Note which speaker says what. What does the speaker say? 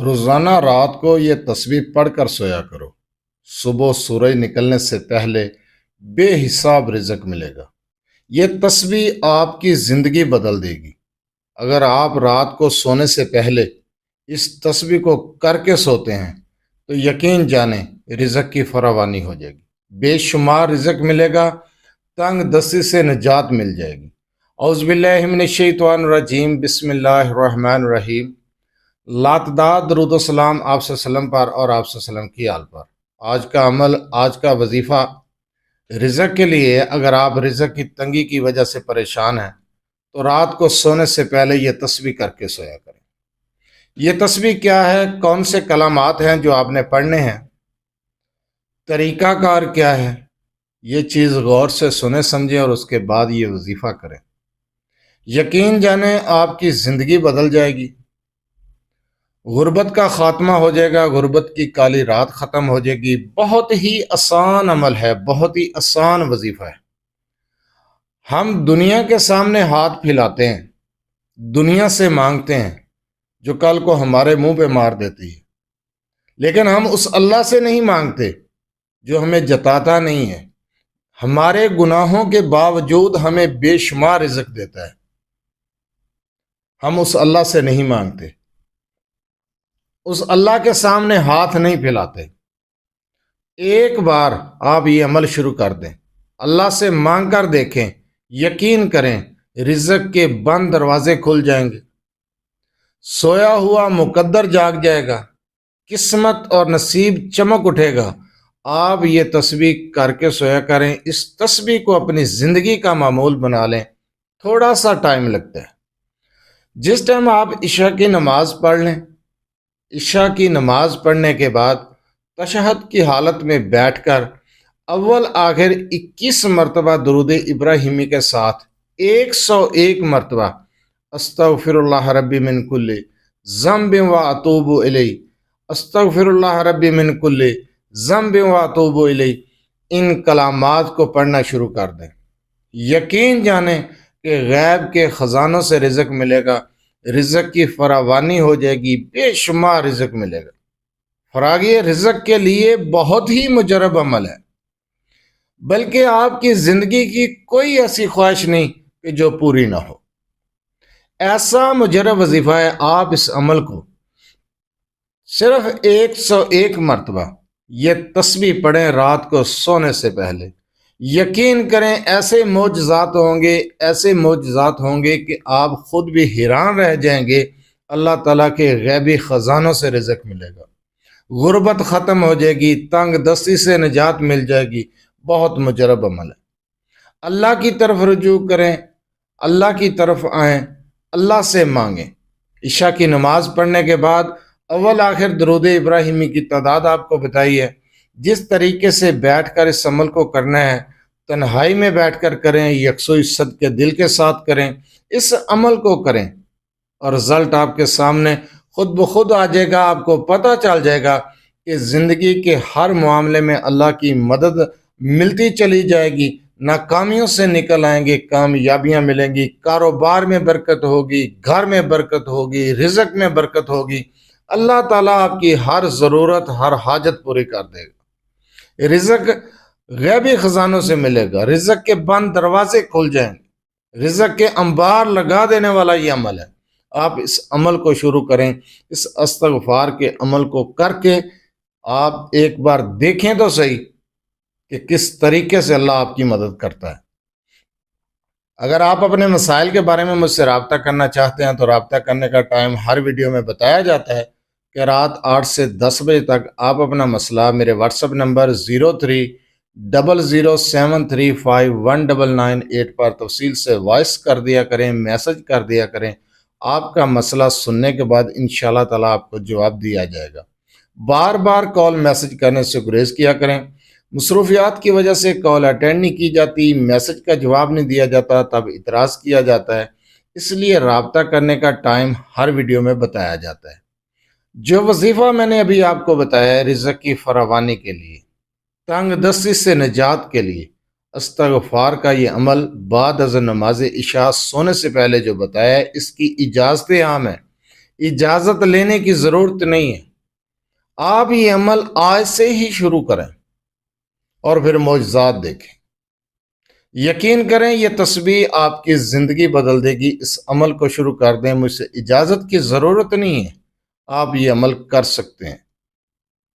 Speaker 1: روزانہ رات کو یہ تسبیح پڑھ کر سویا کرو۔ صبح سورج نکلنے سے پہلے بے حساب رزق ملے گا۔ یہ تسبیح آپ کی زندگی بدل دے گی۔ اگر آپ رات کو سونے سے پہلے اس تسبیح کو کر کے سوتے ہیں تو یقین جانیں رزق کی فراوانی ہو جائے گی، بے شمار رزق ملے گا، تنگ دستی سے نجات مل جائے گی۔ اعوذ باللہ من الشیطان الرجیم، بسم اللہ الرحمن الرحیم۔ لاتعداد درود و سلام آپ صلی اللہ علیہ وسلم پر اور آپ صلی اللہ علیہ وسلم کی آل پر۔ آج کا عمل، آج کا وظیفہ رزق کے لیے۔ اگر آپ رزق کی تنگی کی وجہ سے پریشان ہیں تو رات کو سونے سے پہلے یہ تسبیح کر کے سویا کریں۔ یہ تسبیح کیا ہے، کون سے کلمات ہیں جو آپ نے پڑھنے ہیں، طریقہ کار کیا ہے، یہ چیز غور سے سنیں سمجھیں اور اس کے بعد یہ وظیفہ کریں۔ یقین جانیں آپ کی زندگی بدل جائے گی، غربت کا خاتمہ ہو جائے گا، غربت کی کالی رات ختم ہو جائے گی۔ بہت ہی آسان عمل ہے، بہت ہی آسان وظیفہ ہے۔ ہم دنیا کے سامنے ہاتھ پھیلاتے ہیں، دنیا سے مانگتے ہیں جو کل کو ہمارے منہ پہ مار دیتی ہے، لیکن ہم اس اللہ سے نہیں مانگتے جو ہمیں جتاتا نہیں ہے، ہمارے گناہوں کے باوجود ہمیں بے شمار رزق دیتا ہے۔ ہم اس اللہ سے نہیں مانگتے، اس اللہ کے سامنے ہاتھ نہیں پھیلاتے۔ ایک بار آپ یہ عمل شروع کر دیں، اللہ سے مانگ کر دیکھیں، یقین کریں رزق کے بند دروازے کھل جائیں گے، سویا ہوا مقدر جاگ جائے گا، قسمت اور نصیب چمک اٹھے گا۔ آپ یہ تسبیح کر کے سویا کریں، اس تسبیح کو اپنی زندگی کا معمول بنا لیں۔ تھوڑا سا ٹائم لگتا ہے، جس ٹائم آپ عشاء کی نماز پڑھ لیں، عشاء کی نماز پڑھنے کے بعد تشہد کی حالت میں بیٹھ کر اول آخر 21 مرتبہ درود ابراہیمی کے ساتھ 101 مرتبہ استغفر اللہ ربی من کل ذنب و اتوب الیہ، استغفر اللہ ربی من کل ذنب و اتوب الیہ، ان کلمات کو پڑھنا شروع کر دیں۔ یقین جانیں کہ غیب کے خزانوں سے رزق ملے گا، رزق کی فراوانی ہو جائے گی، بے شمار رزق ملے گا۔ فراغی رزق کے لیے بہت ہی مجرب عمل ہے، بلکہ آپ کی زندگی کی کوئی ایسی خواہش نہیں کہ جو پوری نہ ہو۔ ایسا مجرب وظیفہ ہے، آپ اس عمل کو صرف 101 مرتبہ یہ تسبیح پڑھیں رات کو سونے سے پہلے۔ یقین کریں ایسے معجزات ہوں گے، ایسے معجزات ہوں گے کہ آپ خود بھی حیران رہ جائیں گے۔ اللہ تعالیٰ کے غیبی خزانوں سے رزق ملے گا، غربت ختم ہو جائے گی، تنگ دستی سے نجات مل جائے گی۔ بہت مجرب عمل ہے۔ اللہ کی طرف رجوع کریں، اللہ کی طرف آئیں، اللہ سے مانگیں۔ عشاء کی نماز پڑھنے کے بعد اول آخر درود ابراہیمی کی تعداد آپ کو بتائی ہے، جس طریقے سے بیٹھ کر اس عمل کو کرنا ہے، تنہائی میں بیٹھ کر کریں، یکسوئی صدقے دل کے ساتھ کریں، اس عمل کو کریں اور رزلٹ آپ کے سامنے خود بخود آ جائے گا۔ آپ کو پتہ چل جائے گا کہ زندگی کے ہر معاملے میں اللہ کی مدد ملتی چلی جائے گی، ناکامیوں سے نکل آئیں گے، کامیابیاں ملیں گی، کاروبار میں برکت ہوگی، گھر میں برکت ہوگی، رزق میں برکت ہوگی۔ اللہ تعالیٰ آپ کی ہر ضرورت، ہر حاجت پوری کر دے گا۔ رزق غیبی خزانوں سے ملے گا، رزق کے بند دروازے کھل جائیں گے، رزق کے انبار لگا دینے والا یہ عمل ہے۔ آپ اس عمل کو شروع کریں، اس استغفار کے عمل کو کر کے آپ ایک بار دیکھیں تو صحیح کہ کس طریقے سے اللہ آپ کی مدد کرتا ہے۔ اگر آپ اپنے مسائل کے بارے میں مجھ سے رابطہ کرنا چاہتے ہیں تو رابطہ کرنے کا ٹائم ہر ویڈیو میں بتایا جاتا ہے کہ رات 8 سے 10 بجے تک آپ اپنا مسئلہ میرے واٹس ایپ نمبر 0300735199 پر تفصیل سے وائس کر دیا کریں، میسج کر دیا کریں۔ آپ کا مسئلہ سننے کے بعد انشاءاللہ تعالیٰ آپ کو جواب دیا جائے گا۔ بار بار کال میسج کرنے سے گریز کیا کریں، مصروفیات کی وجہ سے کال اٹینڈ نہیں کی جاتی، میسج کا جواب نہیں دیا جاتا، تب اعتراض کیا جاتا ہے، اس لیے رابطہ کرنے کا ٹائم ہر ویڈیو میں بتایا جاتا ہے۔ جو وظیفہ میں نے ابھی آپ کو بتایا ہے رزق کی فراوانی کے لیے، تنگ دستی سے نجات کے لیے، استغفار کا یہ عمل بعد از نماز عشاء سونے سے پہلے جو بتایا ہے، اس کی اجازت عام ہے۔ اجازت لینے کی ضرورت نہیں ہے، آپ یہ عمل آج سے ہی شروع کریں اور پھر معجزات دیکھیں۔ یقین کریں یہ تسبیح آپ کی زندگی بدل دے گی۔ اس عمل کو شروع کر دیں، مجھ سے اجازت کی ضرورت نہیں ہے، آپ یہ عمل کر سکتے ہیں۔